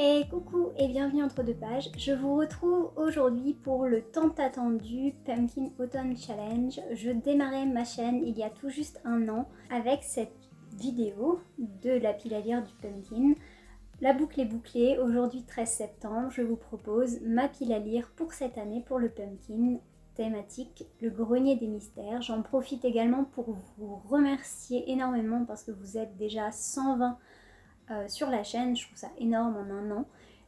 Et coucou et bienvenue entre deux pages. Je vous retrouve aujourd'hui pour le tant attendu Pumpkin Autumn Challenge. Je démarrais ma chaîne il y a tout juste un an avec cette vidéo de la pile à lire du Pumpkin. La boucle est bouclée. Aujourd'hui 13 septembre, je vous propose ma pile à lire pour cette année pour le Pumpkin. Thématique le grenier des mystères. J'en profite également pour vous remercier énormément parce que vous êtes déjà 120 sur la chaîne. Je trouve ça énorme en un an.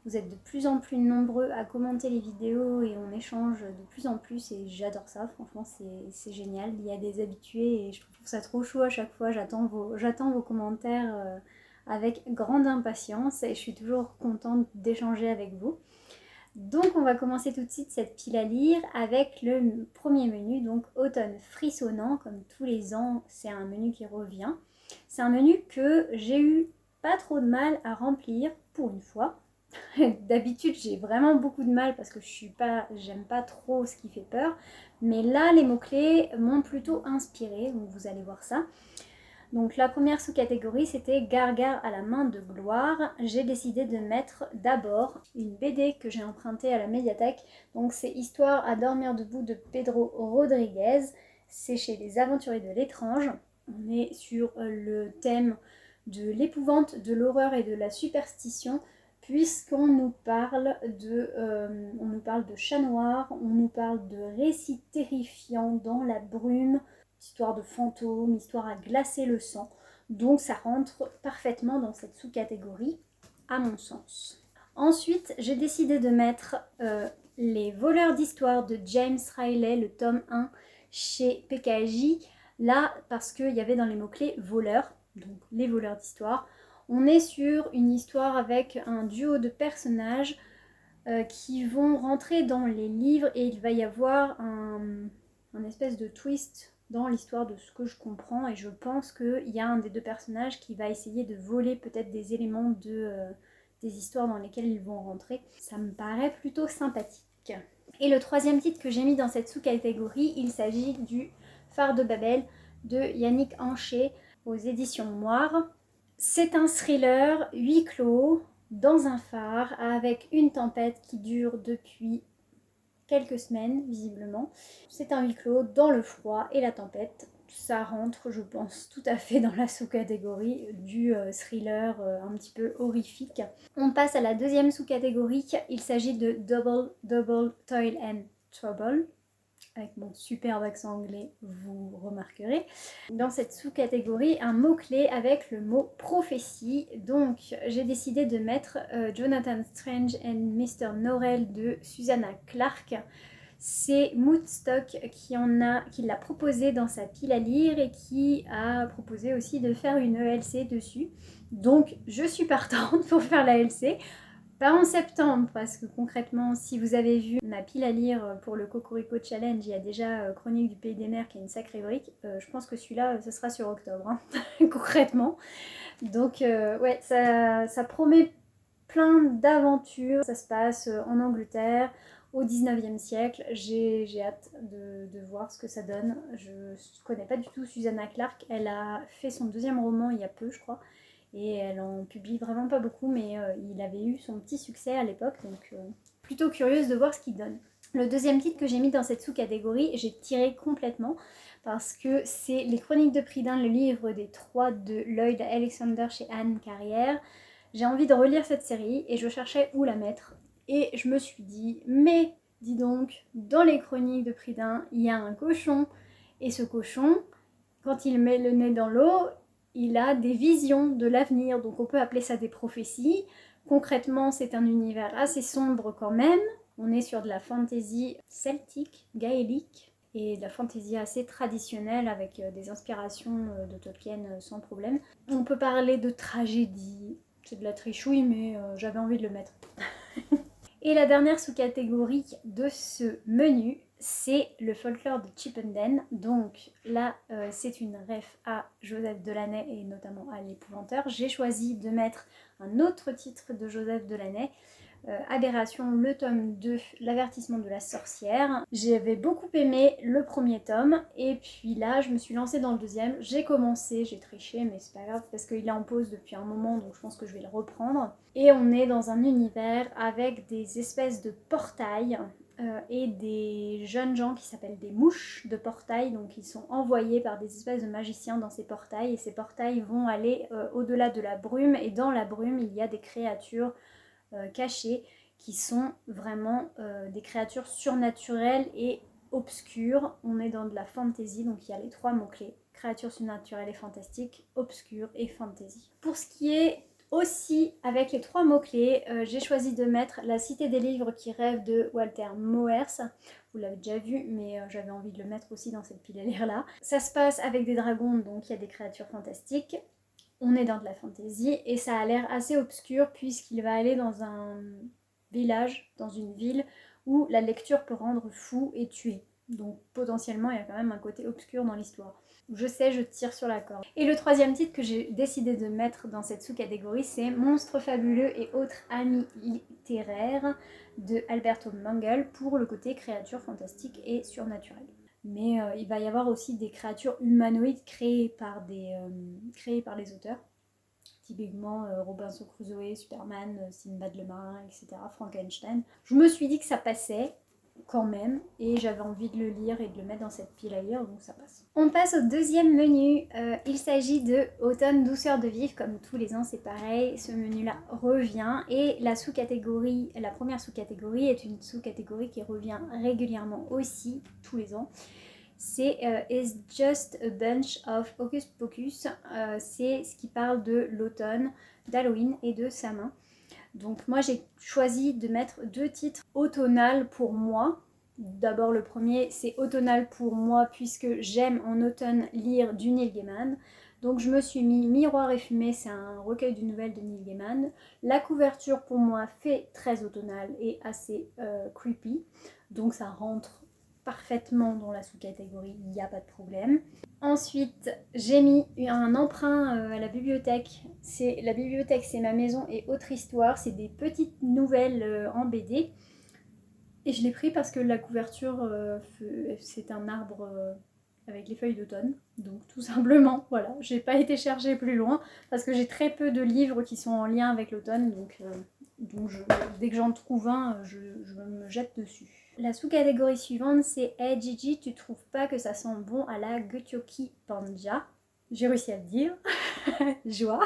Vous êtes de plus en plus nombreux à commenter les vidéos et on échange de plus en plus et j'adore ça, franchement c'est génial. Il y a des habitués et je trouve ça trop chou à chaque fois. J'attends vos commentaires avec grande impatience et je suis toujours contente d'échanger avec vous. Donc on va commencer tout de suite cette pile à lire avec le premier menu, donc automne frissonnant. Comme tous les ans, c'est un menu qui revient. C'est un menu que j'ai eu pas trop de mal à remplir pour une fois. D'habitude j'ai vraiment beaucoup de mal parce que j'aime pas trop ce qui fait peur. Mais là les mots-clés m'ont plutôt inspirée, donc vous allez voir ça. Donc la première sous-catégorie c'était Gargare à la main de gloire. J'ai décidé de mettre d'abord une BD que j'ai empruntée à la médiathèque. Donc c'est Histoire à dormir debout de Pedro Rodriguez. C'est chez les Aventuriers de l'étrange. On est sur le thème de l'épouvante, de l'horreur et de la superstition, puisqu'on nous parle de chat noir, on nous parle de récits terrifiants dans la brume, histoire de fantômes, histoire à glacer le sang. Donc ça rentre parfaitement dans cette sous-catégorie, à mon sens. Ensuite, j'ai décidé de mettre Les voleurs d'histoire de James Riley, le tome 1, chez PKJ. Là, parce qu'il y avait dans les mots-clés voleurs, donc les voleurs d'histoire. On est sur une histoire avec un duo de personnages qui vont rentrer dans les livres et il va y avoir un espèce de twist dans l'histoire de ce que je comprends et je pense qu'il y a un des deux personnages qui va essayer de voler peut-être des éléments des histoires dans lesquelles ils vont rentrer. Ça me paraît plutôt sympathique. Et le troisième titre que j'ai mis dans cette sous-catégorie, il s'agit du Phare de Babel de Yannick Hanché aux éditions Moire. C'est un thriller huis clos dans un phare avec une tempête qui dure depuis quelques semaines visiblement. C'est un huis clos dans le froid et la tempête. Ça rentre, je pense, tout à fait dans la sous-catégorie du thriller un petit peu horrifique. On passe à la deuxième sous-catégorie. Il s'agit de Double Toil and Trouble. Avec mon superbe accent anglais, vous remarquerez. Dans cette sous-catégorie, un mot-clé avec le mot prophétie. Donc, j'ai décidé de mettre Jonathan Strange and Mr. Norrell de Susanna Clarke. C'est Moodstock qui l'a proposé dans sa pile à lire et qui a proposé aussi de faire une ELC dessus. Donc, je suis partante pour faire la LC. Pas en septembre, parce que concrètement, si vous avez vu ma pile à lire pour le Cocorico Challenge, il y a déjà Chronique du Pays des Mers qui est une sacrée brique. Je pense que celui-là, ce sera sur octobre, hein, concrètement. Donc ouais, ça promet plein d'aventures. Ça se passe en Angleterre, au 19e siècle. J'ai hâte de voir ce que ça donne. Je connais pas du tout Susanna Clarke. Elle a fait son deuxième roman il y a peu, je crois. Et elle en publie vraiment pas beaucoup, mais il avait eu son petit succès à l'époque, donc plutôt curieuse de voir ce qu'il donne. Le deuxième titre que j'ai mis dans cette sous-catégorie, j'ai tiré complètement, parce que c'est Les Chroniques de Prydain, le livre des trois de Lloyd Alexander chez Anne Carrière. J'ai envie de relire cette série et je cherchais où la mettre. Et je me suis dit, mais dis donc, dans les Chroniques de Prydain, il y a un cochon, et ce cochon, quand il met le nez dans l'eau, il a des visions de l'avenir, donc on peut appeler ça des prophéties. Concrètement, c'est un univers assez sombre quand même. On est sur de la fantasy celtique, gaélique, et de la fantasy assez traditionnelle avec des inspirations de Tolkien sans problème. On peut parler de tragédie, c'est de la trichouille, mais j'avais envie de le mettre. Et la dernière sous-catégorie de ce menu, c'est le folklore de Chippenden. Donc là, c'est une ref à Joseph Delaney et notamment à l'épouvanteur. J'ai choisi de mettre un autre titre de Joseph Delaney Aberration, le tome 2, l'avertissement de la sorcière. J'avais beaucoup aimé le premier tome et puis là je me suis lancée dans le deuxième. J'ai commencé, j'ai triché mais c'est pas grave parce qu'il est en pause depuis un moment donc je pense que je vais le reprendre. Et on est dans un univers avec des espèces de portails et des jeunes gens qui s'appellent des mouches de portail, donc ils sont envoyés par des espèces de magiciens dans ces portails et ces portails vont aller au-delà de la brume et dans la brume il y a des créatures cachées qui sont vraiment des créatures surnaturelles et obscures. On est dans de la fantasy, donc il y a les 3 mots-clés, créatures surnaturelles et fantastiques, obscures et fantasy. Pour ce qui est aussi avec les 3 mots-clés, j'ai choisi de mettre La Cité des livres qui rêvent de Walter Moers. Vous l'avez déjà vu, mais j'avais envie de le mettre aussi dans cette pile à lire là. Ça se passe avec des dragons, donc il y a des créatures fantastiques. On est dans de la fantaisie et ça a l'air assez obscur puisqu'il va aller dans un village, dans une ville où la lecture peut rendre fou et tuer. Donc potentiellement il y a quand même un côté obscur dans l'histoire. Je sais, je tire sur la corde. Et le 3e titre que j'ai décidé de mettre dans cette sous-catégorie, c'est Monstres fabuleux et autres amis littéraires de Alberto Manguel pour le côté créatures fantastiques et surnaturelles. Mais il va y avoir aussi des créatures humanoïdes créées par les auteurs. Typiquement Robinson Crusoe, Superman, Sinbad le marin, etc. Frankenstein. Je me suis dit que ça passait quand même et j'avais envie de le lire et de le mettre dans cette pile à lire, donc ça passe. On passe au 2e menu. Il s'agit de Automne douceur de vivre, comme tous les ans c'est pareil, ce menu là revient et la sous-catégorie, la première sous-catégorie est une sous-catégorie qui revient régulièrement aussi tous les ans. C'est It's Just a Bunch of Hocus Pocus. C'est ce qui parle de l'automne, d'Halloween et de Samhain. Donc moi j'ai choisi de mettre 2 titres automnales pour moi. D'abord le premier c'est automnal pour moi puisque j'aime en automne lire du Neil Gaiman. Donc je me suis mis Miroir et fumée, c'est un recueil de nouvelles de Neil Gaiman. La couverture pour moi fait très automnale et assez creepy. Donc ça rentre parfaitement dans la sous-catégorie, il n'y a pas de problème. Ensuite, j'ai mis un emprunt à la bibliothèque. La bibliothèque, c'est ma maison et autre histoire. C'est des petites nouvelles en BD. Et je l'ai pris parce que la couverture, c'est un arbre avec les feuilles d'automne. Donc tout simplement, voilà. J'ai pas été chercher plus loin parce que j'ai très peu de livres qui sont en lien avec l'automne. Donc dès que j'en trouve un, je me jette dessus. La sous-catégorie suivante, c'est Hey Gigi, tu trouves pas que ça sent bon à la Gutyoki Panja? J'ai réussi à le dire. Joie.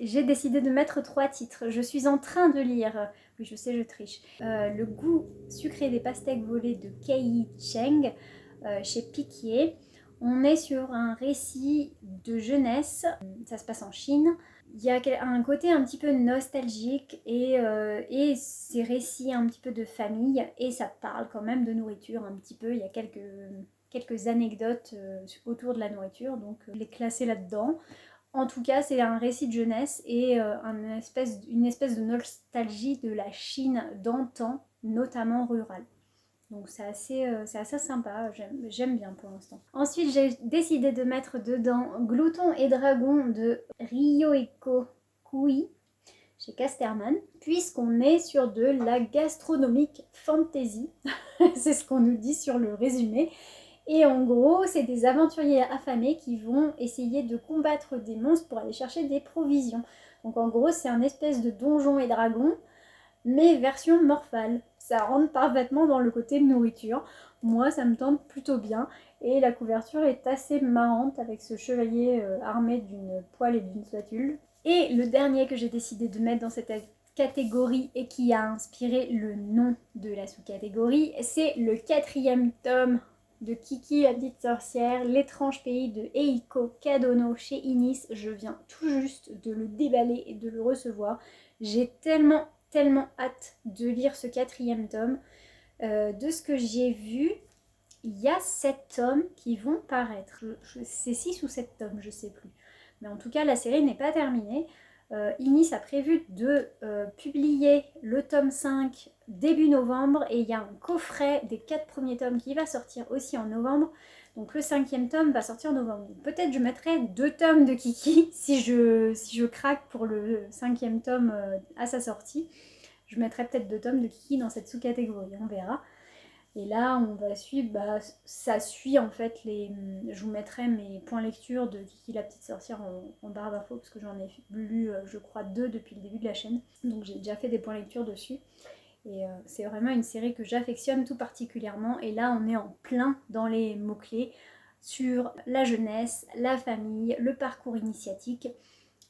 J'ai décidé de mettre 3 titres. Je suis en train de lire, oui je sais je triche, Le goût sucré des pastèques volées de Kei Cheng chez Piquier. On est sur un récit de jeunesse, ça se passe en Chine. Il y a un côté un petit peu nostalgique et ces récits un petit peu de famille et ça parle quand même de nourriture un petit peu. Il y a quelques anecdotes autour de la nourriture, donc je l'ai classé là-dedans. En tout cas, c'est un récit de jeunesse et une espèce de nostalgie de la Chine d'antan, notamment rurale. Donc c'est assez sympa, j'aime bien pour l'instant. Ensuite, j'ai décidé de mettre dedans Glouton et Dragon de Ryohiko Kui chez Casterman, puisqu'on est sur de la gastronomique fantasy. C'est ce qu'on nous dit sur le résumé. Et en gros, c'est des aventuriers affamés qui vont essayer de combattre des monstres pour aller chercher des provisions. Donc en gros, c'est un espèce de donjon et dragon, mais version morphale. Ça rentre parfaitement dans le côté nourriture. Moi, ça me tente plutôt bien. Et la couverture est assez marrante avec ce chevalier armé d'une poêle et d'une spatule. Et le dernier que j'ai décidé de mettre dans cette catégorie et qui a inspiré le nom de la sous-catégorie, c'est le 4e tome de Kiki la petite sorcière, l'étrange pays de Eiko Kadono chez Inis. Je viens tout juste de le déballer et de le recevoir. J'ai tellement hâte de lire ce 4e tome. De ce que j'ai vu, il y a 7 tomes qui vont paraître. C'est 6 ou 7 tomes, je sais plus. Mais en tout cas, la série n'est pas terminée. Inis a prévu de publier le tome 5 début novembre et il y a un coffret des 4 premiers tomes qui va sortir aussi en novembre. Donc le 5e tome va sortir en novembre. Peut-être je mettrai 2 tomes de Kiki si je craque pour le 5e tome à sa sortie. Je mettrai peut-être 2 tomes de Kiki dans cette sous-catégorie, on verra. Et là, on va suivre, ça suit en fait je vous mettrai mes points lecture de Kiki la petite sorcière en barre d'infos parce que j'en ai lu, je crois, 2 depuis le début de la chaîne. Donc j'ai déjà fait des points lecture dessus. Et c'est vraiment une série que j'affectionne tout particulièrement. Et là, on est en plein dans les mots-clés sur la jeunesse, la famille, le parcours initiatique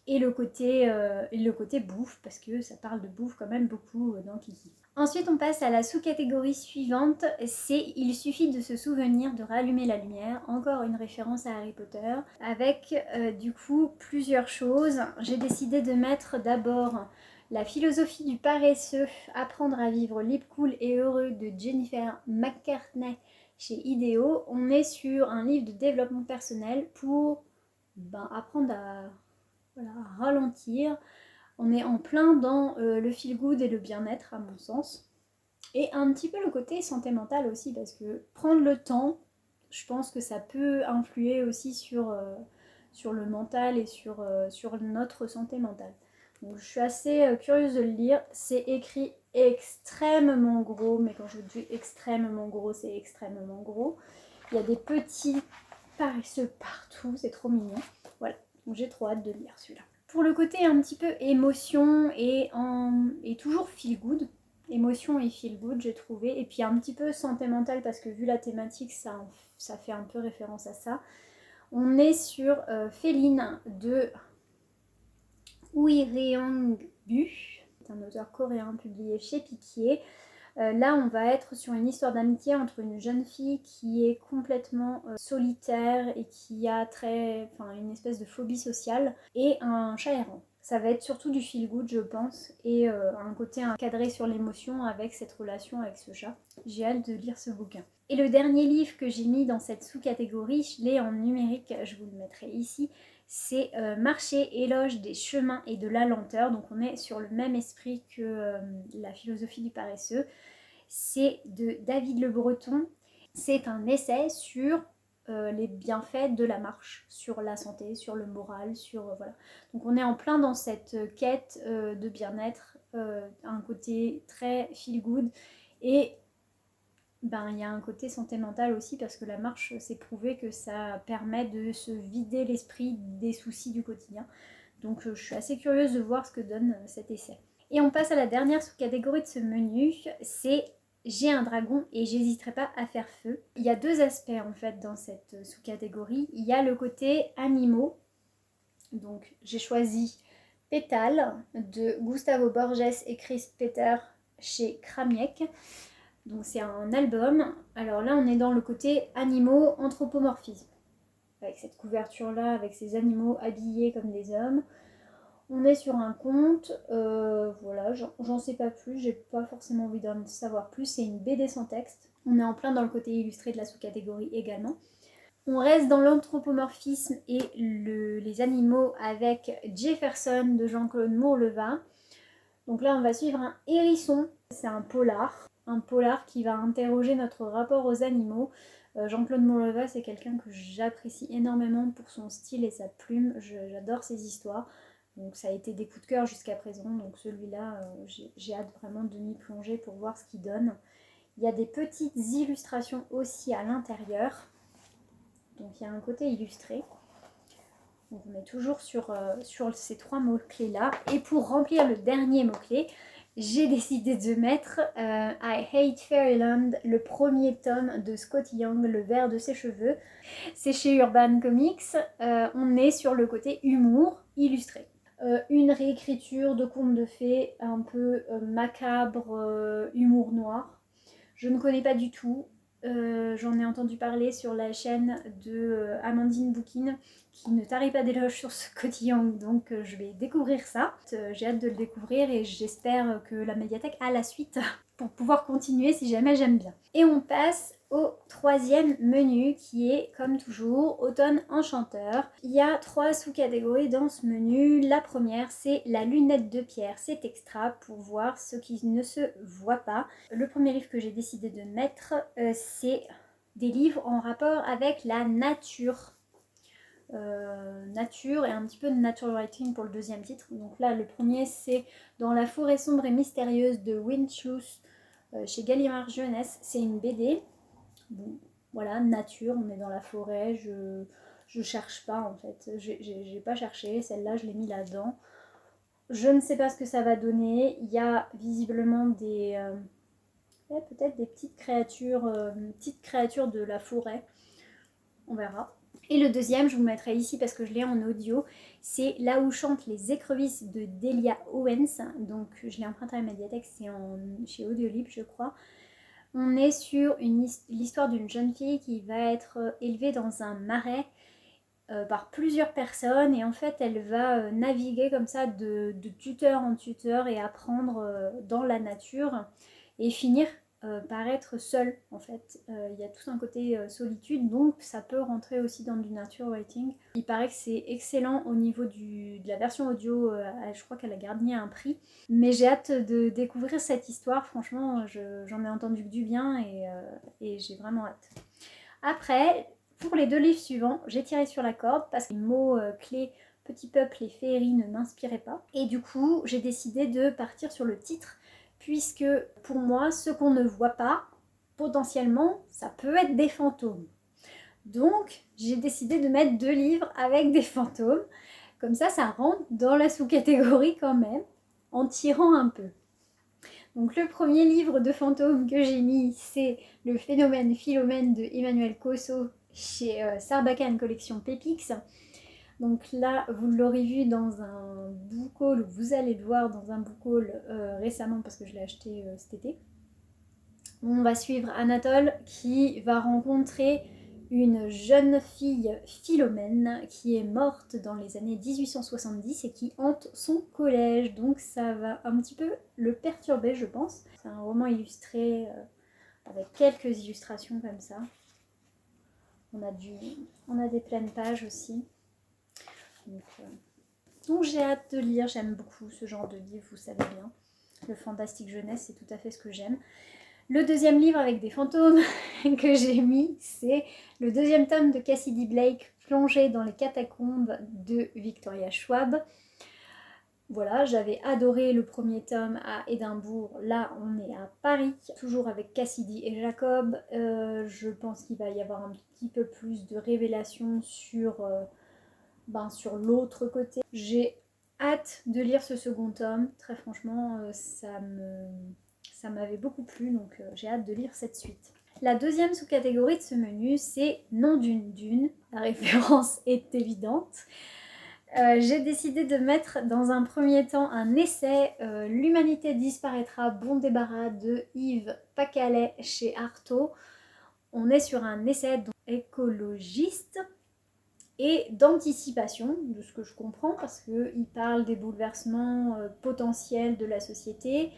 et le côté bouffe, parce que ça parle de bouffe quand même beaucoup dans Kiki. Ensuite, on passe à la sous-catégorie suivante, c'est Il suffit de se souvenir de rallumer la lumière, encore une référence à Harry Potter, avec du coup plusieurs choses. J'ai décidé de mettre d'abord La philosophie du paresseux, apprendre à vivre libre, cool et heureux de Jennifer McCartney chez Idéo. On est sur un livre de développement personnel pour apprendre à ralentir. On est en plein dans le feel good et le bien-être à mon sens. Et un petit peu le côté santé mentale aussi, parce que prendre le temps, je pense que ça peut influer aussi sur le mental et sur notre santé mentale. Donc je suis assez curieuse de le lire. C'est écrit extrêmement gros, mais quand je dis extrêmement gros, c'est extrêmement gros. Il y a des petits paresseux partout, c'est trop mignon. Voilà, donc j'ai trop hâte de lire celui-là. Pour le côté un petit peu émotion et toujours feel good, émotion et feel good j'ai trouvé, et puis un petit peu santé mentale parce que vu la thématique ça fait un peu référence à ça. On est sur Féline de Ui Reong-bu, c'est un auteur coréen publié chez Piquier. Là, on va être sur une histoire d'amitié entre une jeune fille qui est complètement solitaire et qui a une espèce de phobie sociale et un chat errant. Ça va être surtout du feel good, je pense, et un côté encadré sur l'émotion avec cette relation avec ce chat. J'ai hâte de lire ce bouquin. Et le dernier livre que j'ai mis dans cette sous-catégorie, je l'ai en numérique, je vous le mettrai ici, c'est Marcher, éloge des chemins et de la lenteur. Donc on est sur le même esprit que la philosophie du paresseux. C'est de David Le Breton. C'est un essai sur les bienfaits de la marche, sur la santé, sur le moral, voilà. Donc on est en plein dans cette quête de bien-être, un côté très feel good et il y a un côté santé mentale aussi parce que la marche, c'est prouvé que ça permet de se vider l'esprit des soucis du quotidien. Donc je suis assez curieuse de voir ce que donne cet essai. Et on passe à la dernière sous-catégorie de ce menu, c'est J'ai un dragon et j'hésiterai pas à faire feu. Il y a 2 aspects en fait dans cette sous-catégorie. Il y a le côté animaux. Donc j'ai choisi Pétale de Gustavo Borges et Chris Peter chez Kramiek. Donc c'est un album. Alors là on est dans le côté animaux, anthropomorphisme. Avec cette couverture là, avec ces animaux habillés comme des hommes. On est sur un conte, voilà, j'en sais pas plus, j'ai pas forcément envie d'en savoir plus, c'est une BD sans texte. On est en plein dans le côté illustré de la sous-catégorie également. On reste dans l'anthropomorphisme et les animaux avec Jefferson de Jean-Claude Mourleva. Donc là on va suivre un hérisson, c'est un polar qui va interroger notre rapport aux animaux. Jean-Claude Mourleva c'est quelqu'un que j'apprécie énormément pour son style et sa plume, j'adore ses histoires. Donc ça a été des coups de cœur jusqu'à présent, donc celui-là j'ai hâte vraiment de m'y plonger pour voir ce qu'il donne. Il y a des petites illustrations aussi à l'intérieur, donc il y a un côté illustré. Donc on est toujours sur ces 3 mots-clés là. Et pour remplir le dernier mot-clé, j'ai décidé de mettre I Hate Fairyland, le premier tome de Scotty Young, Le vert de ses cheveux. C'est chez Urban Comics. On est sur le côté humour illustré. Une réécriture de contes de fées un peu macabre, humour noir. Je ne connais pas du tout. J'en ai entendu parler sur la chaîne de Amandine Boukine qui ne tarit pas d'éloges sur ce cotillon, donc je vais découvrir ça. J'ai hâte de le découvrir et j'espère que la médiathèque a la suite pour pouvoir continuer si jamais j'aime bien. Et on passe au 3e menu qui est comme toujours Automne Enchanteur. Il y a 3 sous-catégories dans ce menu. La première c'est la lunette de pierre, c'est extra pour voir ce qui ne se voit pas. Le premier livre que j'ai décidé de mettre c'est des livres en rapport avec la nature. nature et un petit peu de nature writing pour le deuxième titre. Donc là, le premier, c'est Dans la forêt sombre et mystérieuse de Winchus chez Gallimard Jeunesse. C'est une BD. Bon, voilà, nature, on est dans la forêt, je cherche pas en fait, j'ai pas cherché, celle-là je l'ai mis là-dedans. Je ne sais pas ce que ça va donner, il y a visiblement peut-être des petites créatures de la forêt, on verra. Et le deuxième, je vous le mettrai ici parce que je l'ai en audio, c'est Là où chantent les écrevisses de Delia Owens, donc je l'ai emprunté à la médiathèque, c'est chez Audiolib je crois. On est sur l'histoire d'une jeune fille qui va être élevée dans un marais par plusieurs personnes et en fait elle va naviguer comme ça de tuteur en tuteur et apprendre dans la nature et finir par être seule en fait. Il y a tout un côté solitude, donc ça peut rentrer aussi dans du nature writing. Il paraît que c'est excellent au niveau de la version audio, je crois qu'elle a gagné un prix. Mais j'ai hâte de découvrir cette histoire, franchement j'en ai entendu que du bien et j'ai vraiment hâte. Après, pour les 2 livres suivants, j'ai tiré sur la corde parce que les mots clés Petit peuple et féerie ne m'inspiraient pas. Et du coup, j'ai décidé de partir sur le titre puisque pour moi, ce qu'on ne voit pas, potentiellement, ça peut être des fantômes. Donc, j'ai décidé de mettre 2 livres avec des fantômes. Comme ça rentre dans la sous-catégorie quand même, en tirant un peu. Donc le premier livre de fantômes que j'ai mis, c'est Le phénomène Philomène de Emmanuel Cosso chez Sarbacane Collection Pépix. Donc là, vous l'aurez vu dans un book haul, vous allez le voir dans un book haul récemment parce que je l'ai acheté cet été. On va suivre Anatole qui va rencontrer une jeune fille, Philomène, qui est morte dans les années 1870 et qui hante son collège. Donc ça va un petit peu le perturber, je pense. C'est un roman illustré avec quelques illustrations comme ça. On a des pleines pages aussi. Donc j'ai hâte de lire, j'aime beaucoup ce genre de livre, vous savez bien. Le fantastique jeunesse, c'est tout à fait ce que j'aime. Le deuxième livre avec des fantômes que j'ai mis, c'est le deuxième tome de Cassidy Blake, Plongé dans les catacombes de Victoria Schwab. Voilà, j'avais adoré le premier tome à Édimbourg. Là, on est à Paris, toujours avec Cassidy et Jacob. Je pense qu'il va y avoir un petit peu plus de révélations sur l'autre côté. J'ai hâte de lire ce second tome. Très franchement, ça m'avait beaucoup plu, donc j'ai hâte de lire cette suite. La deuxième sous-catégorie de ce menu, c'est Nom d'une dune. La référence est évidente. J'ai décidé de mettre dans un premier temps un essai L'humanité disparaîtra, bon débarras de Yves Pacalet chez Artaud. On est sur un essai écologiste et d'anticipation, de ce que je comprends, parce qu'il parle des bouleversements potentiels de la société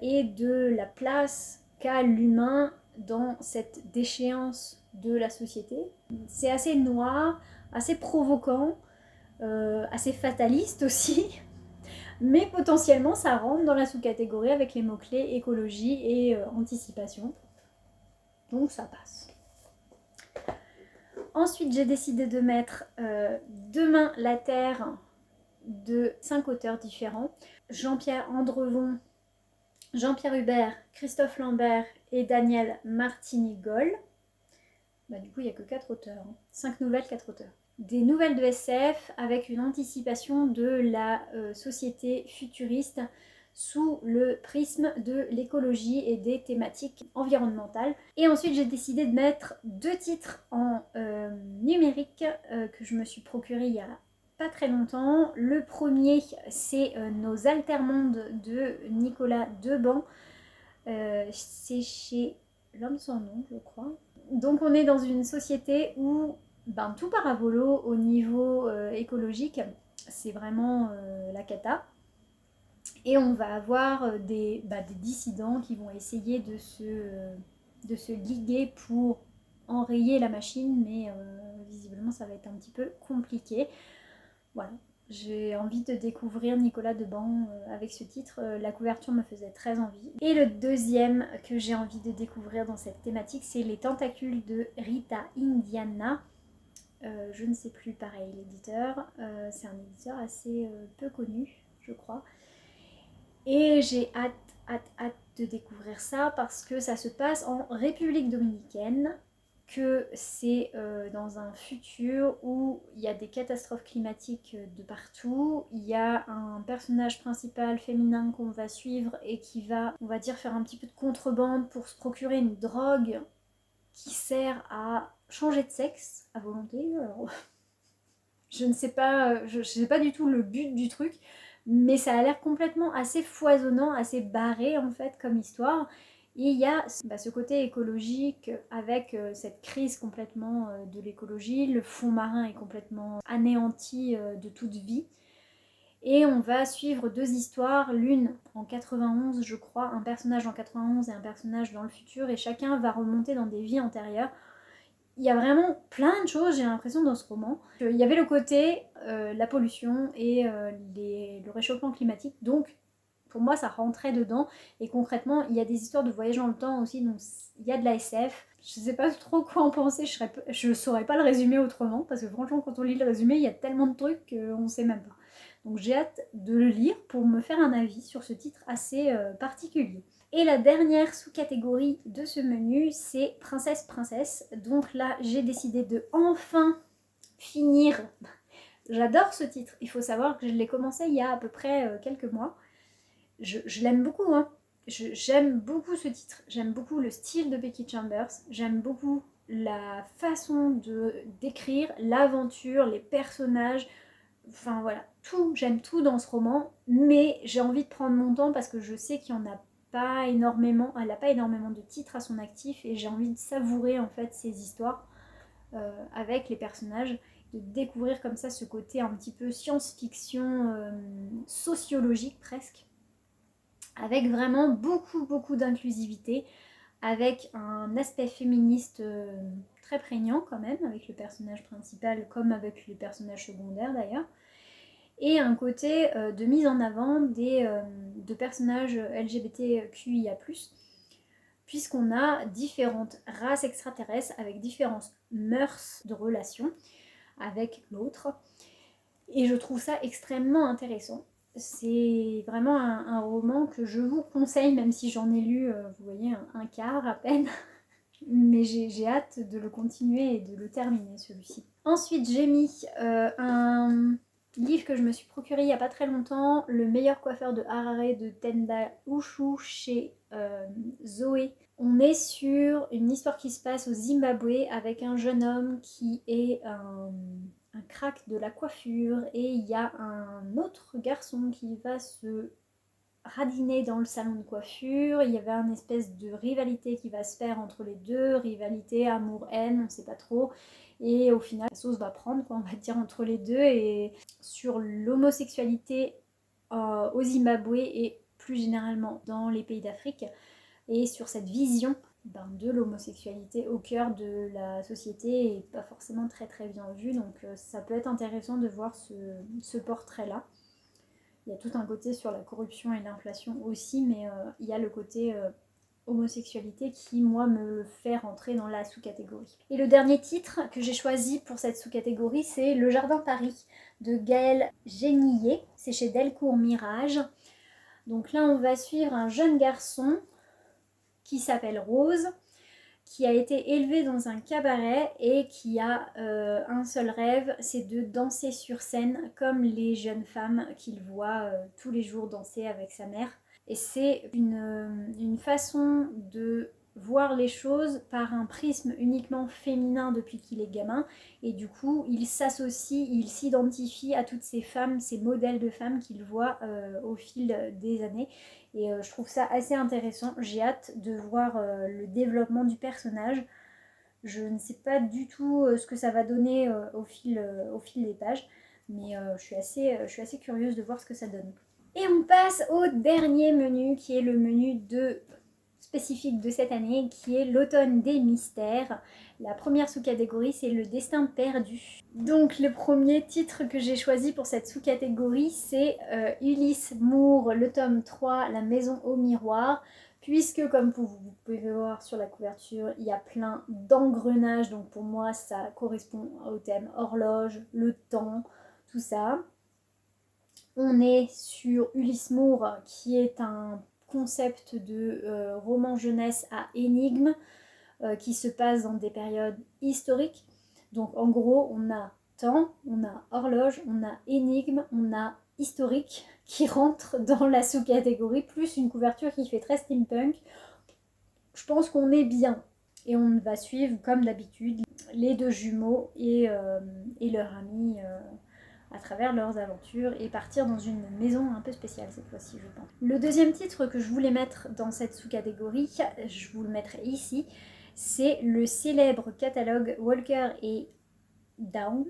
et de la place qu'a l'humain dans cette déchéance de la société. C'est assez noir, assez provoquant, assez fataliste aussi, mais potentiellement ça rentre dans la sous-catégorie avec les mots-clés écologie et anticipation. Donc ça passe. Ensuite, j'ai décidé de mettre Demain la Terre de 5 auteurs différents. Jean-Pierre Andrevon, Jean-Pierre Hubert, Christophe Lambert et Daniel Martini-Goll. Du coup, il n'y a que 4 auteurs. 5 nouvelles, 4 auteurs. Des nouvelles de SF avec une anticipation de la société futuriste sous le prisme de l'écologie et des thématiques environnementales. Et ensuite j'ai décidé de mettre 2 titres en numérique que je me suis procuré il y a pas très longtemps. Le premier c'est Nos Altermondes de Nicolas Deban. C'est chez L'Homme sans nom je crois. Donc on est dans une société où tout part à volo au niveau écologique. C'est vraiment la cata. Et on va avoir des dissidents qui vont essayer de se liguer pour enrayer la machine, mais visiblement ça va être un petit peu compliqué. Voilà, j'ai envie de découvrir Nicolas Deban avec ce titre, la couverture me faisait très envie. Et le deuxième que j'ai envie de découvrir dans cette thématique, c'est Les Tentacules de Rita Indiana. je ne sais plus, pareil, l'éditeur. C'est un éditeur assez peu connu, je crois. Et j'ai hâte de découvrir ça parce que ça se passe en République dominicaine, que c'est dans un futur où il y a des catastrophes climatiques de partout. Il y a un personnage principal féminin qu'on va suivre et qui va, on va dire, faire un petit peu de contrebande pour se procurer une drogue qui sert à changer de sexe à volonté. Alors, je ne sais pas, je sais pas du tout le but du truc, mais ça a l'air complètement assez foisonnant, assez barré en fait comme histoire. Et il y a ce côté écologique avec cette crise complètement de l'écologie, le fond marin est complètement anéanti de toute vie. Et on va suivre deux histoires, l'une en 91 je crois, un personnage en 91 et un personnage dans le futur, et chacun va remonter dans des vies antérieures. Il y a vraiment plein de choses, j'ai l'impression, dans ce roman. Il y avait le côté la pollution et le réchauffement climatique, donc pour moi ça rentrait dedans. Et concrètement, il y a des histoires de voyage dans le temps aussi, donc il y a de la SF. Je sais pas trop quoi en penser, je saurais pas le résumer autrement, parce que franchement quand on lit le résumé, il y a tellement de trucs qu'on sait même pas. Donc j'ai hâte de le lire pour me faire un avis sur ce titre assez particulier. Et la dernière sous-catégorie de ce menu, c'est Princesse. Donc là, j'ai décidé de enfin finir. J'adore ce titre. Il faut savoir que je l'ai commencé il y a à peu près quelques mois. Je l'aime beaucoup, hein. J'aime beaucoup ce titre. J'aime beaucoup le style de Becky Chambers. J'aime beaucoup la façon de d'écrire, l'aventure, les personnages. Enfin voilà, tout, j'aime tout dans ce roman, mais j'ai envie de prendre mon temps parce que je sais qu'il y en a pas énormément, elle n'a pas énormément de titres à son actif et j'ai envie de savourer en fait ces histoires avec les personnages, de découvrir comme ça ce côté un petit peu science-fiction sociologique presque, avec vraiment beaucoup d'inclusivité, avec un aspect féministe très prégnant quand même, avec le personnage principal comme avec les personnages secondaires d'ailleurs, et un côté de mise en avant de personnages LGBTQIA+, puisqu'on a différentes races extraterrestres avec différentes mœurs de relations avec l'autre. Et je trouve ça extrêmement intéressant. C'est vraiment un roman que je vous conseille, même si j'en ai lu, vous voyez, un quart à peine. Mais j'ai hâte de le continuer et de le terminer, celui-ci. Ensuite, j'ai mis un livre que je me suis procuré il n'y a pas très longtemps, Le meilleur coiffeur de Harare de Tenda Ushu chez Zoé. On est sur une histoire qui se passe au Zimbabwe avec un jeune homme qui est un crack de la coiffure, et il y a un autre garçon qui va se radiner dans le salon de coiffure. Il y avait une espèce de rivalité qui va se faire entre les deux, rivalité, amour-haine, on ne sait pas trop. Et au final, la sauce va prendre, quoi, on va dire, entre les deux. Et sur l'homosexualité au Zimbabwe et plus généralement dans les pays d'Afrique, et sur cette vision de l'homosexualité au cœur de la société et pas forcément très bien vue. Donc ça peut être intéressant de voir ce portrait-là. Il y a tout un côté sur la corruption et l'inflation aussi, mais il y a le côté homosexualité qui, moi, me fait rentrer dans la sous-catégorie. Et le dernier titre que j'ai choisi pour cette sous-catégorie, c'est Le Jardin Paris de Gaël Génillet. C'est chez Delcourt Mirage. Donc là, on va suivre un jeune garçon qui s'appelle Rose, qui a été élevé dans un cabaret et qui a un seul rêve, c'est de danser sur scène comme les jeunes femmes qu'il voit tous les jours danser avec sa mère. Et c'est une façon de voir les choses par un prisme uniquement féminin depuis qu'il est gamin, et du coup il s'associe, il s'identifie à toutes ces femmes, ces modèles de femmes qu'il voit au fil des années. Et je trouve ça assez intéressant. J'ai hâte de voir le développement du personnage. Je ne sais pas du tout ce que ça va donner au fil des pages, mais je suis assez curieuse de voir ce que ça donne. Et on passe au dernier menu, qui est le menu spécifique de cette année, qui est l'automne des mystères. La première sous-catégorie, c'est le destin perdu. Donc le premier titre que j'ai choisi pour cette sous-catégorie, c'est Ulysse Moore, le tome 3, La maison au miroir, puisque comme vous pouvez voir sur la couverture, il y a plein d'engrenages, donc pour moi ça correspond au thème horloge, le temps, tout ça. On est sur Ulysse Moore, qui est un concept de roman jeunesse à énigmes, qui se passe dans des périodes historiques. Donc en gros, on a temps, on a horloge, on a énigme, on a historique qui rentre dans la sous-catégorie, plus une couverture qui fait très steampunk. Je pense qu'on est bien. Et on va suivre, comme d'habitude, les deux jumeaux et leur ami à travers leurs aventures et partir dans une maison un peu spéciale cette fois-ci, je pense. Le deuxième titre que je voulais mettre dans cette sous-catégorie, je vous le mettrai ici, c'est le célèbre catalogue Walker et Down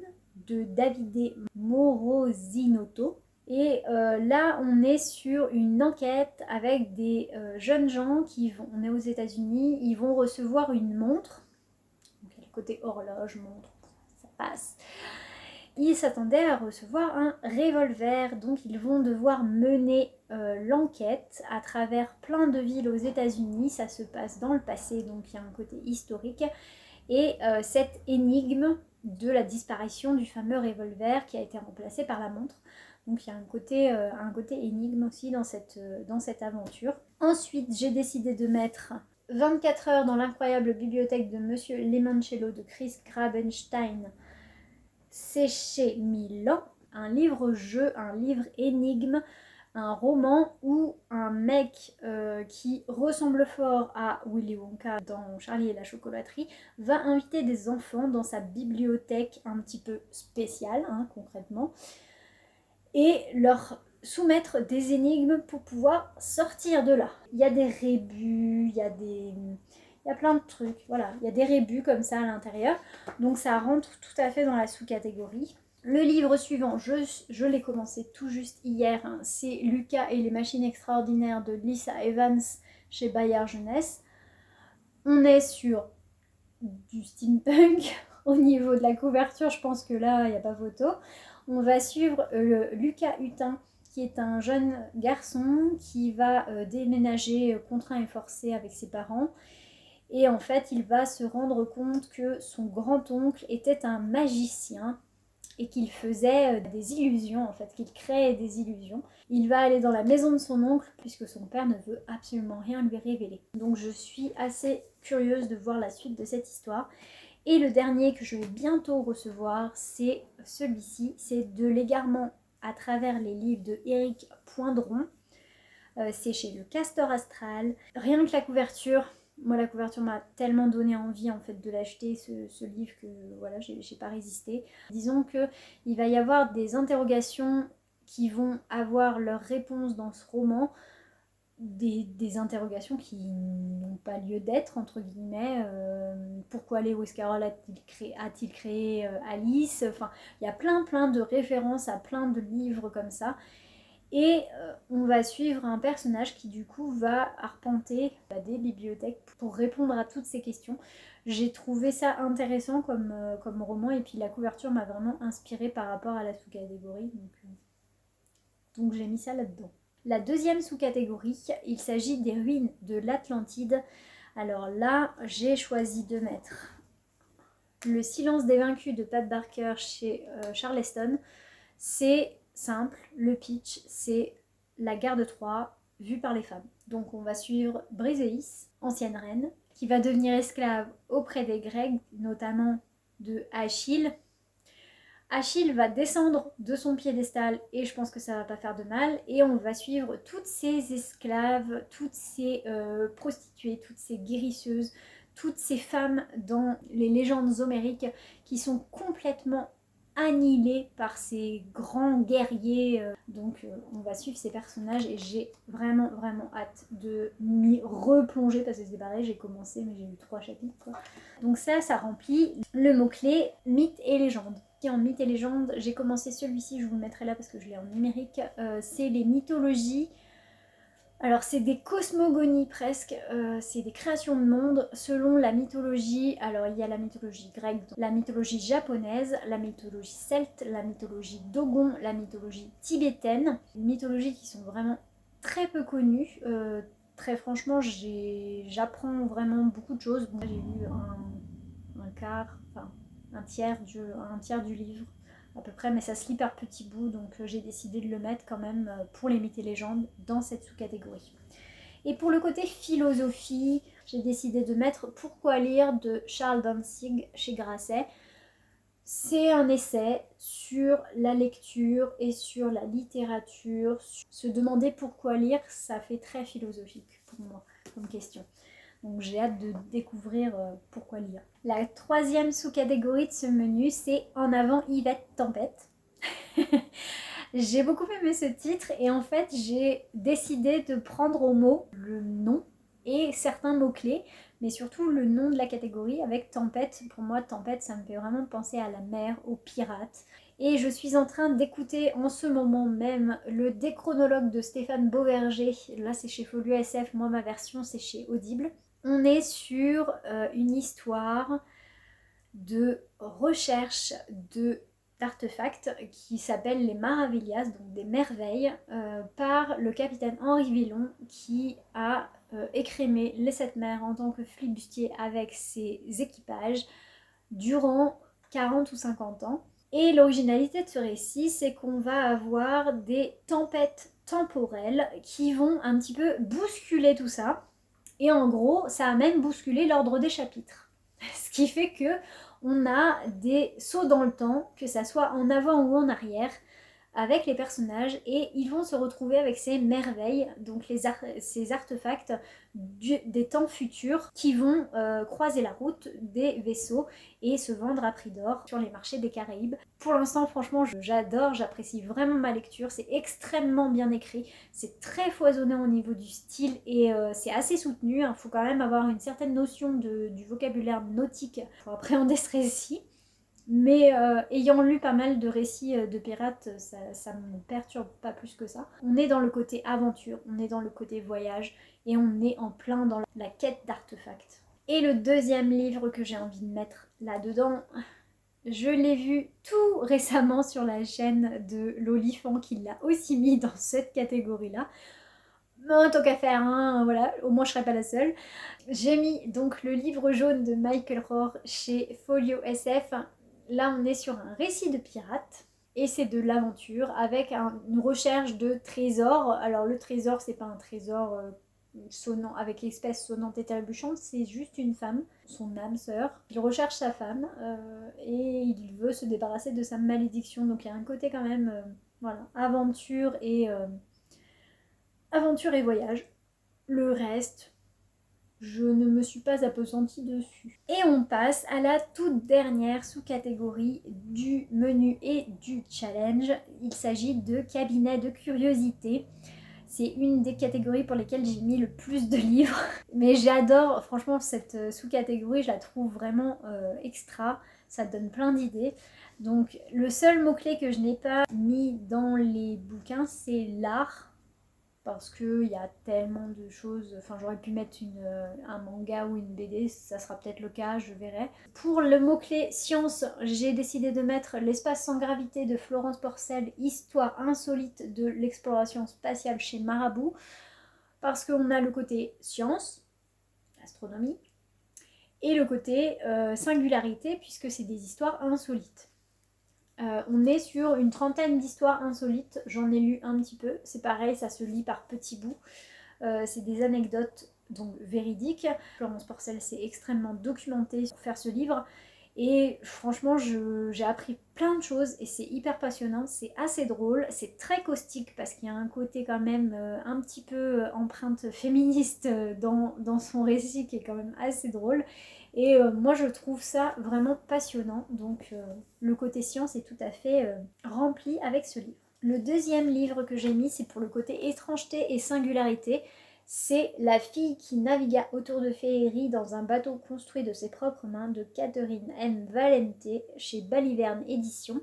de Davide Morosinotto. Et là, on est sur une enquête avec des jeunes gens on est aux États-Unis, ils vont recevoir une montre. Donc, il y a le côté horloge, montre, ça passe. Ils s'attendaient à recevoir un revolver, donc ils vont devoir mener l'enquête à travers plein de villes aux États-Unis. Ça se passe dans le passé, donc il y a un côté historique. Et cette énigme de la disparition du fameux revolver qui a été remplacé par la montre. Donc il y a un côté énigme aussi dans cette aventure. Ensuite, j'ai décidé de mettre 24 heures dans l'incroyable bibliothèque de Monsieur Limoncello de Chris Grabenstein. C'est chez Milan, un livre-jeu, un livre énigme, un roman où un mec qui ressemble fort à Willy Wonka dans Charlie et la chocolaterie va inviter des enfants dans sa bibliothèque un petit peu spéciale, concrètement, et leur soumettre des énigmes pour pouvoir sortir de là. Il y a des rébus, il y a plein de trucs, voilà, il y a des rébus comme ça à l'intérieur, donc ça rentre tout à fait dans la sous-catégorie. Le livre suivant, je l'ai commencé tout juste hier, c'est Lucas et les machines extraordinaires de Lisa Evans chez Bayard Jeunesse. On est sur du steampunk au niveau de la couverture, je pense que là, il n'y a pas photo. On va suivre Lucas Hutin, qui est un jeune garçon qui va déménager contraint et forcé avec ses parents. Et en fait, il va se rendre compte que son grand-oncle était un magicien et qu'il faisait des illusions, en fait, qu'il créait des illusions. Il va aller dans la maison de son oncle puisque son père ne veut absolument rien lui révéler. Donc je suis assez curieuse de voir la suite de cette histoire. Et le dernier que je vais bientôt recevoir, c'est celui-ci, c'est De l'égarement à travers les livres de Éric Poindron. C'est chez Le Castor Astral. Rien que la couverture, moi la couverture m'a tellement donné envie en fait de l'acheter, ce livre, que voilà, j'ai pas résisté. Disons que il va y avoir des interrogations qui vont avoir leur réponse dans ce roman, des interrogations qui n'ont pas lieu d'être, entre guillemets. Pourquoi Lewis Carroll a-t-il créé Alice? Enfin, il y a plein de références à plein de livres comme ça. Et on va suivre un personnage qui du coup va arpenter des bibliothèques pour répondre à toutes ces questions. J'ai trouvé ça intéressant comme roman, et puis la couverture m'a vraiment inspirée par rapport à la sous-catégorie. Donc j'ai mis ça là-dedans. La deuxième sous-catégorie, il s'agit des ruines de l'Atlantide. Alors là, j'ai choisi de mettre Le silence des vaincus de Pat Barker chez Charleston. C'est simple, le pitch, c'est la guerre de Troie vue par les femmes. Donc on va suivre Briseis, ancienne reine, qui va devenir esclave auprès des Grecs, notamment de Achille. Achille va descendre de son piédestal et je pense que ça va pas faire de mal, et on va suivre toutes ces esclaves, toutes ces prostituées, toutes ces guérisseuses, toutes ces femmes dans les légendes homériques qui sont complètement annihilées par ces grands guerriers. Donc on va suivre ces personnages et j'ai vraiment hâte de m'y replonger, parce que c'est pareil, j'ai commencé mais j'ai eu 3 chapitres quoi. Donc ça remplit le mot-clé mythe et légende. En mythes et légendes, j'ai commencé celui-ci, je vous le mettrai là parce que je l'ai en numérique. C'est les mythologies. Alors c'est des cosmogonies presque, c'est des créations de monde selon la mythologie. Alors il y a la mythologie grecque, la mythologie japonaise, la mythologie celte, la mythologie dogon, la mythologie tibétaine. Des mythologies qui sont vraiment très peu connues, Très franchement, j'apprends vraiment beaucoup de choses. Bon, j'ai lu un quart, enfin un tiers du livre à peu près, mais ça se lit par petits bouts, donc j'ai décidé de le mettre quand même pour les mythes et légendes dans cette sous-catégorie. Et pour le côté philosophie, j'ai décidé de mettre Pourquoi lire de Charles Dantzig chez Grasset. C'est un essai sur la lecture et sur la littérature. Se demander pourquoi lire, ça fait très philosophique pour moi comme question. Donc j'ai hâte de découvrir pourquoi lire. La troisième sous-catégorie de ce menu, c'est En avant Yvette Tempête. J'ai beaucoup aimé ce titre et en fait j'ai décidé de prendre au mot le nom et certains mots-clés, mais surtout le nom de la catégorie avec tempête. Pour moi, tempête, ça me fait vraiment penser à la mer, aux pirates. Et je suis en train d'écouter en ce moment même le Déchronologue de Stéphane Beauverger. Là, c'est chez Folio SF, moi ma version c'est chez Audible. On est sur une histoire de recherche d'artefacts qui s'appellent les Maravillas, donc des merveilles, par le capitaine Henri Villon qui a écrémé les 7 mers en tant que flibustier avec ses équipages durant 40 ou 50 ans. Et l'originalité de ce récit, c'est qu'on va avoir des tempêtes temporelles qui vont un petit peu bousculer tout ça. Et en gros, ça a même bousculé l'ordre des chapitres. Ce qui fait que on a des sauts dans le temps, que ça soit en avant ou en arrière, avec les personnages, et ils vont se retrouver avec ces merveilles, donc ces artefacts des temps futurs qui vont croiser la route des vaisseaux et se vendre à prix d'or sur les marchés des Caraïbes. Pour l'instant, franchement, j'adore, j'apprécie vraiment ma lecture, c'est extrêmement bien écrit, c'est très foisonnant au niveau du style et c'est assez soutenu, il faut quand même avoir une certaine notion du vocabulaire nautique pour appréhender ce récit. Mais ayant lu pas mal de récits de pirates, ça me perturbe pas plus que ça. On est dans le côté aventure, on est dans le côté voyage et on est en plein dans la quête d'artefacts. Et le deuxième livre que j'ai envie de mettre là-dedans, je l'ai vu tout récemment sur la chaîne de l'Olifant qui l'a aussi mis dans cette catégorie-là. Mais tant qu'à faire, hein, voilà, au moins je serai pas la seule. J'ai mis donc le livre jaune de Michael Rohr chez Folio SF. Là, on est sur un récit de pirate et c'est de l'aventure avec une recherche de trésors. Alors, le trésor, c'est pas un trésor sonnant avec espèces sonnantes et trébuchantes, c'est juste une femme, son âme sœur. Il recherche sa femme et il veut se débarrasser de sa malédiction. Donc, il y a un côté quand même, voilà, aventure et voyage. Le reste, je ne me suis pas appesantie dessus. Et on passe à la toute dernière sous-catégorie du menu et du challenge. Il s'agit de cabinet de curiosité. C'est une des catégories pour lesquelles j'ai mis le plus de livres. Mais j'adore, franchement, cette sous-catégorie, je la trouve vraiment extra. Ça donne plein d'idées. Donc le seul mot-clé que je n'ai pas mis dans les bouquins, c'est l'art. Parce qu'il y a tellement de choses, enfin j'aurais pu mettre un manga ou une BD, ça sera peut-être le cas, je verrai. Pour le mot-clé science, j'ai décidé de mettre L'espace sans gravité de Florence Porcel, histoire insolite de l'exploration spatiale chez Marabout, parce qu'on a le côté science, astronomie, et le côté singularité, puisque c'est des histoires insolites. On est sur une trentaine d'histoires insolites, j'en ai lu un petit peu, c'est pareil, ça se lit par petits bouts, c'est des anecdotes donc véridiques. Florence Porcel s'est extrêmement documentée pour faire ce livre et franchement j'ai appris plein de choses et c'est hyper passionnant, c'est assez drôle, c'est très caustique parce qu'il y a un côté quand même un petit peu empreinte féministe dans son récit qui est quand même assez drôle. Et moi je trouve ça vraiment passionnant, donc le côté science est tout à fait rempli avec ce livre. Le deuxième livre que j'ai mis, c'est pour le côté étrangeté et singularité. C'est La fille qui navigua autour de Féerie dans un bateau construit de ses propres mains de Catherine M. Valente chez Baliverne Éditions.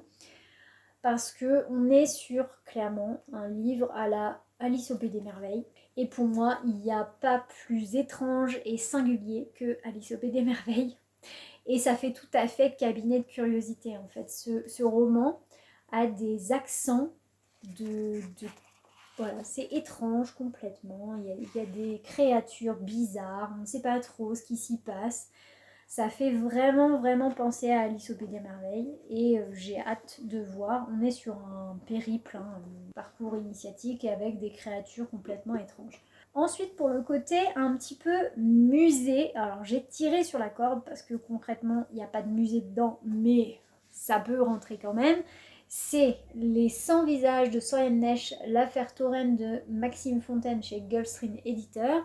Parce qu'on est sur clairement un livre à la Alice au Pays des Merveilles. Et pour moi, il n'y a pas plus étrange et singulier que Alice au Pays des Merveilles. Et ça fait tout à fait cabinet de curiosité en fait. Ce roman a des accents de Voilà, c'est étrange complètement, il y a des créatures bizarres, on ne sait pas trop ce qui s'y passe. Ça fait vraiment penser à Alice au Pays des Merveilles et j'ai hâte de voir. On est sur un périple, hein, un parcours initiatique avec des créatures complètement étranges. Ensuite, pour le côté un petit peu musée, alors j'ai tiré sur la corde parce que concrètement, il n'y a pas de musée dedans, mais ça peut rentrer quand même. C'est Les 100 visages de Sorian Nesh, l'affaire Touraine de Maxime Fontaine chez Gulfstream Éditeur.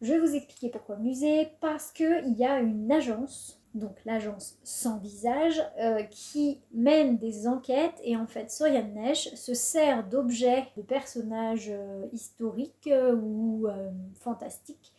Je vais vous expliquer pourquoi musée, parce qu'il y a une agence, donc l'agence Sans Visage, qui mène des enquêtes et en fait Sorian Nesh se sert d'objets, de personnages historiques ou fantastiques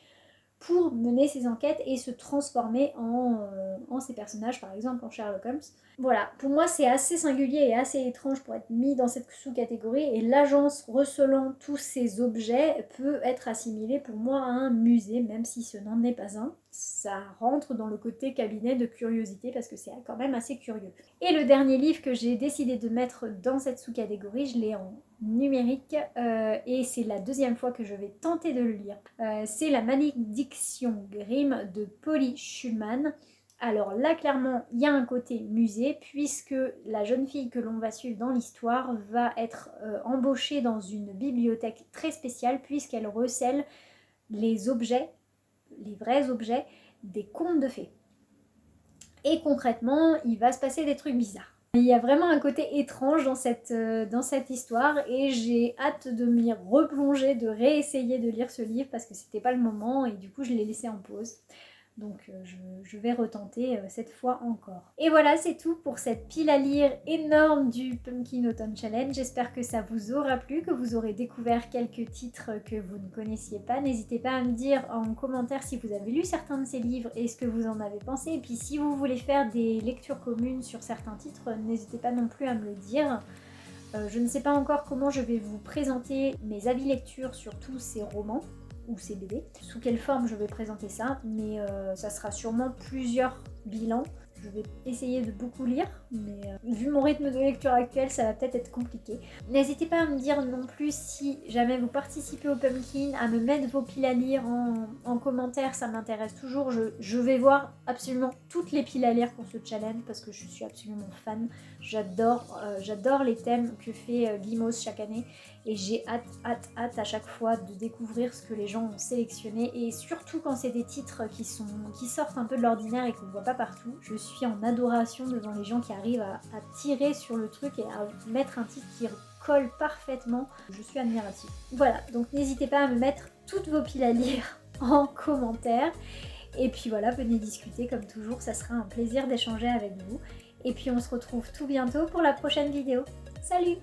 pour mener ses enquêtes et se transformer en ces personnages, par exemple en Sherlock Holmes. Voilà, pour moi c'est assez singulier et assez étrange pour être mis dans cette sous-catégorie et l'agence recelant tous ces objets peut être assimilée pour moi à un musée, même si ce n'en est pas un. Ça rentre dans le côté cabinet de curiosité parce que c'est quand même assez curieux. Et le dernier livre que j'ai décidé de mettre dans cette sous-catégorie, je l'ai en numérique et c'est la deuxième fois que je vais tenter de le lire. C'est La Malédiction Grimm de Polly Schumann. Alors là, clairement, il y a un côté musée, puisque la jeune fille que l'on va suivre dans l'histoire va être embauchée dans une bibliothèque très spéciale, puisqu'elle recèle les objets, les vrais objets, des contes de fées. Et concrètement, il va se passer des trucs bizarres. Il y a vraiment un côté étrange dans cette histoire et j'ai hâte de m'y replonger, de réessayer de lire ce livre parce que c'était pas le moment et du coup je l'ai laissé en pause. Donc je vais retenter cette fois encore. Et voilà, c'est tout pour cette pile à lire énorme du Pumpkin Autumn Challenge. J'espère que ça vous aura plu, que vous aurez découvert quelques titres que vous ne connaissiez pas. N'hésitez pas à me dire en commentaire si vous avez lu certains de ces livres et ce que vous en avez pensé. Et puis si vous voulez faire des lectures communes sur certains titres, n'hésitez pas non plus à me le dire. Je ne sais pas encore comment je vais vous présenter mes avis lecture sur tous ces romans ou ces BD, sous quelle forme je vais présenter ça, mais ça sera sûrement plusieurs bilans. Je vais essayer de beaucoup lire, mais vu mon rythme de lecture actuel, ça va peut-être être compliqué. N'hésitez pas à me dire non plus si jamais vous participez au Pumpkin, à me mettre vos piles à lire en commentaire, ça m'intéresse toujours. Je vais voir absolument toutes les piles à lire pour ce challenge parce que je suis absolument fan. J'adore les thèmes que fait Glimos chaque année et j'ai hâte à chaque fois de découvrir ce que les gens ont sélectionné et surtout quand c'est des titres qui sortent un peu de l'ordinaire et qu'on ne voit pas partout. Je suis en adoration devant les gens qui arrivent à tirer sur le truc et à mettre un titre qui colle parfaitement. Je suis admirative. Voilà, donc n'hésitez pas à me mettre toutes vos piles à lire en commentaire. Et puis voilà, venez discuter comme toujours, ça sera un plaisir d'échanger avec vous. Et puis on se retrouve tout bientôt pour la prochaine vidéo. Salut!